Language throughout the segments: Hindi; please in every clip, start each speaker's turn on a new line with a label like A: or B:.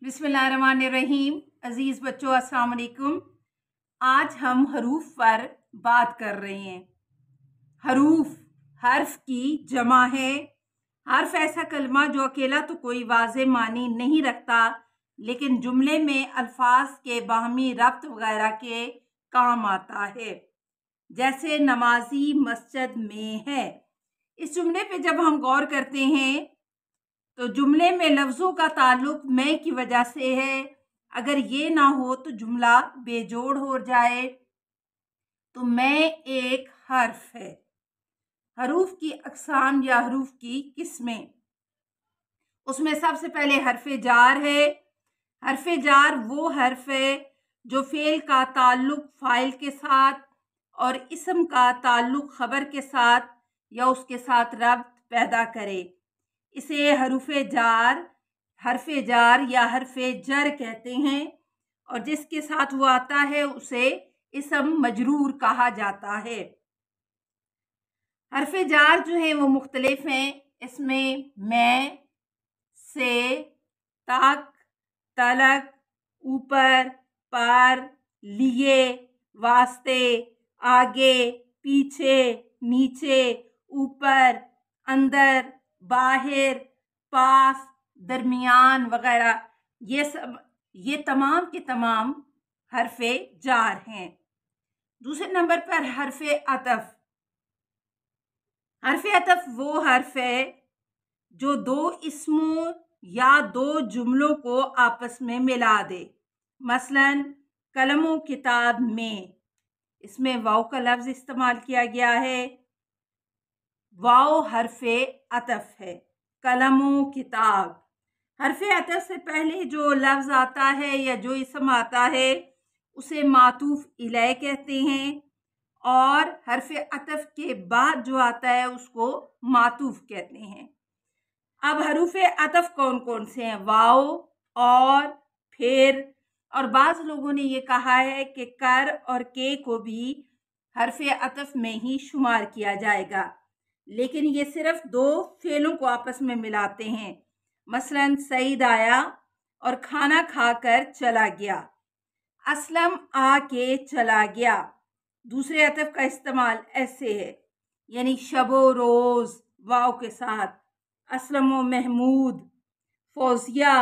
A: बिस्मिल्लाहिर्रहमानिर्रहीम। अज़ीज़ बच्चों, अस्सलाम वालेकुम। आज हम हरूफ पर बात कर रहे हैं। हरूफ हर्फ की जमा है। हर्फ ऐसा कलमा जो अकेला तो कोई वाज़े मानी नहीं रखता, लेकिन जुमले में अल्फाज के बाहमी रब्त वगैरह के काम आता है। जैसे नमाजी मस्जिद में है। इस जुमले पे जब हम गौर करते हैं तो जुमले में लफ्ज़ों का ताल्लुक मैं की वजह से है। अगर ये ना हो तो जुमला बेजोड़ हो जाए। तो मैं एक हर्फ है। हरूफ की अक़साम या हरूफ की किस्में, उसमें सबसे पहले हर्फ़े जार है। हर्फ़े जार वो हर्फ है जो फ़ेल का ताल्लुक फ़ाइल के साथ और इस्म का ताल्लुक ख़बर के साथ या उसके साथ रब्त पैदा करे। इसे हर्फ़े जार या हर्फ़े जर कहते हैं, और जिसके साथ वो आता है उसे इस्म मजरूर कहा जाता है। हर्फ़े जार जो हैं वो मुख्तलिफ हैं। इसमें मैं, से, तक, तलक, ऊपर, पर, लिए, वास्ते, आगे, पीछे, नीचे, ऊपर, अंदर, बाहर, पास, दरमियान वगैरह, ये तमाम के तमाम हर्फ़े जार हैं। दूसरे नंबर पर हर्फ़े अतफ़। हर्फ़े अतफ़ वो हर्फ है जो दो इस्मों या दो जुमलों को आपस में मिला दे। मसलन कलमो किताब में, इसमें वाव का लफ्ज़ इस्तेमाल किया गया है। वाव हर्फ़े अतफ़ है। कलमो किताब, हर्फ़े अतफ़ से पहले जो लफ्ज़ आता है या जो इस्म आता है उसे मातूफ़ इलैह कहते हैं, और हर्फ़े अतफ़ के बाद जो आता है उसको मातूफ़ कहते हैं। अब हरूफ़े अतफ़ कौन कौन से हैं? वाव, और, फिर, और बाज़ लोगों ने ये कहा है कि कर और के को भी हर्फ़े अतफ़ में ही शुमार किया जाएगा, लेकिन ये सिर्फ दो फ़ेलों को आपस में मिलाते हैं। मसलन सईद आया और खाना खाकर चला गया। असलम आके चला गया। दूसरे अतफ़ का इस्तेमाल ऐसे है, यानी शबो रोज़ वाव के साथ, असलम महमूद, फौजिया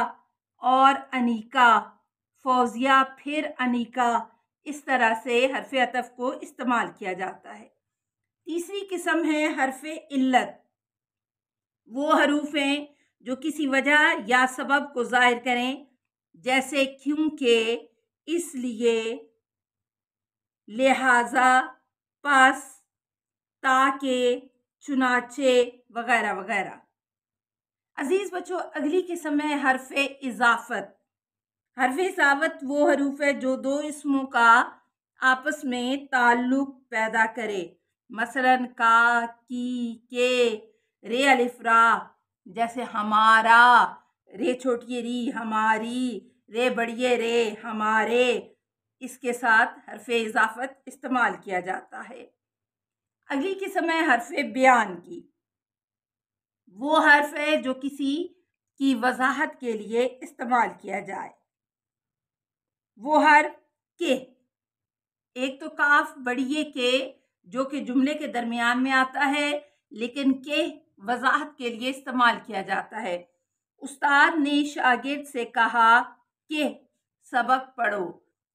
A: और अनीका, फौजिया फिर अनीका, इस तरह से हर्फ़े अतफ़ को इस्तेमाल किया जाता है। तीसरी किस्म है हर्फ़े इल्लत। वो हरूफ हैं जो किसी वजह या सबब को ज़ाहिर करें, जैसे क्योंकि, इसलिए, लिहाजा, पस, ताके, चुनाचे वगैरह वगैरह। अजीज़ बच्चों, अगली किस्म है हर्फ़े इज़ाफ़त। हर्फ़े इज़ाफ़त वो हरूफ है जो दो इस्मों का आपस में ताल्लुक पैदा करे। मसलन का, की, के, रे अलिफ रा, जैसे हमारा, रे छोटी री हमारी, रे बड़िए रे हमारे, इसके साथ हर्फ़े इज़ाफ़त इस्तेमाल किया जाता है। अगली किस्म है हर्फ़े बयान की। वो हर्फ है जो किसी की वजाहत के लिए इस्तेमाल किया जाए। वो हर्फ के, एक तो काफ बड़िए के जो कि जुमले के दरमियान में आता है, लेकिन के वजाहत के लिए इस्तेमाल किया जाता है। उस्ताद ने शागिर्द से कहा कि सबक पढ़ो,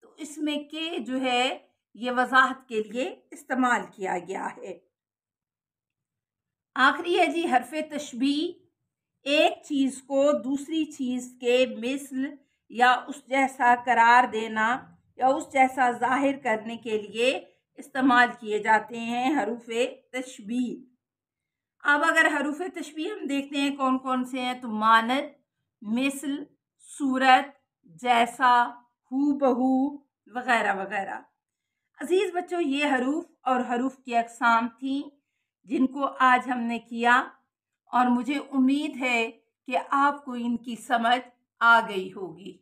A: तो इसमें के जो है ये वजाहत के लिए इस्तेमाल किया गया है। आखिरी है जी हर्फ़े तशबीह। एक चीज़ को दूसरी चीज़ के मिस्ल या उस जैसा करार देना या उस जैसा जाहिर करने के लिए इस्तेमाल किए जाते हैं हरूफ़े तशबीह। अब अगर हरूफ़े तशबीह हम देखते हैं कौन कौन से हैं, तो मानद, मिस्ल, सूरत, जैसा, हू बहू वगैरह वगैरह। अजीज़ बच्चों, ये हरूफ और हरूफ की अक़साम थी जिनको आज हमने किया, और मुझे उम्मीद है कि आपको इनकी समझ आ गई होगी।